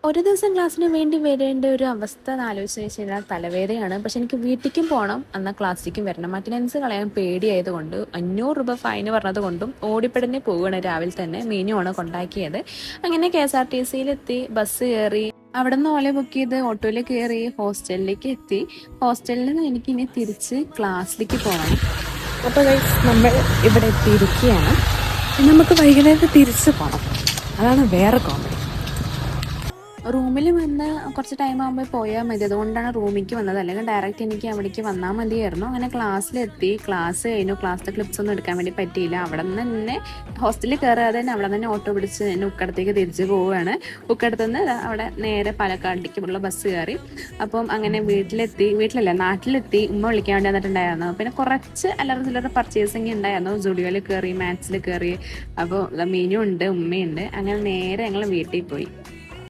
ഒരു ദിവസം ക്ലാസ്സിന് വേണ്ടി വരേണ്ട ഒരു അവസ്ഥ എന്ന് ആലോചിച്ച് കഴിഞ്ഞാൽ തലവേദനയാണ്. പക്ഷെ എനിക്ക് വീട്ടിലേക്കും പോകണം, എന്നാൽ ക്ലാസ്സിലേക്കും വരണം. അറ്റൻഡൻസ് കളയാൻ പേടിയായതുകൊണ്ട് 500 രൂപ ഫൈൻ പറഞ്ഞത് കൊണ്ടും ഓടിപ്പിടഞ്ഞ് പോവുകയാണ്. രാവിലെ തന്നെ മീനുമാണ് കൊണ്ടാക്കിയത്. അങ്ങനെ KSRTCയിലെത്തി, ബസ് കയറി, അവിടെ നിന്ന് ഓലെ ബുക്ക് ചെയ്ത് ഓട്ടോയിൽ കയറി ഹോസ്റ്റലിലേക്ക് എത്തി. ഹോസ്റ്റലിൽ നിന്ന് എനിക്കിനി തിരിച്ച് ക്ലാസ്സിലേക്ക് പോകണം. അപ്പോൾ നമ്മൾ ഇവിടെ എത്തിയിരിക്കുകയാണ്. നമുക്ക് വൈകുന്നേരം തിരിച്ച് പോകണം. അതാണ് വേറെ കോമഡി. റൂമിൽ വന്ന് കുറച്ച് ടൈം ആകുമ്പോൾ പോയാൽ മതി, അതുകൊണ്ടാണ് റൂമിലേക്ക് വന്നത്. അല്ലെങ്കിൽ ഡയറക്റ്റ് എനിക്ക് അവിടേക്ക് വന്നാൽ മതിയായിരുന്നു. അങ്ങനെ ക്ലാസ്സിലെത്തി, ക്ലാസ് കഴിഞ്ഞു. ക്ലാസ്സിലെ ക്ലിപ്സ് ഒന്നും എടുക്കാൻ വേണ്ടി പറ്റിയില്ല. അവിടെ നിന്ന് തന്നെ ഹോസ്റ്റലിൽ കയറാതെ തന്നെ അവിടെ തന്നെ ഓട്ടോ പിടിച്ച് എന്നെ ഉക്കടത്തേക്ക് തിരിച്ച് പോവുകയാണ്. ഉക്കടത്തു നിന്ന് അവിടെ നേരെ പാലക്കാടേക്കുള്ള ബസ് കയറി. അപ്പം അങ്ങനെ നാട്ടിലെത്തി. ഉമ്മ വിളിക്കാൻ വേണ്ടി വന്നിട്ടുണ്ടായിരുന്നു. പിന്നെ കുറച്ച് അല്ലറ ചില്ലറ പർച്ചേസിങ് ഉണ്ടായിരുന്നു. ജുഡിയോയിൽ കയറി, മാത്സിൽ കയറി. അപ്പോൾ മീനും ഉണ്ട്, ഉമ്മയുണ്ട്. അങ്ങനെ നേരെ ഞങ്ങൾ വീട്ടിൽ പോയി.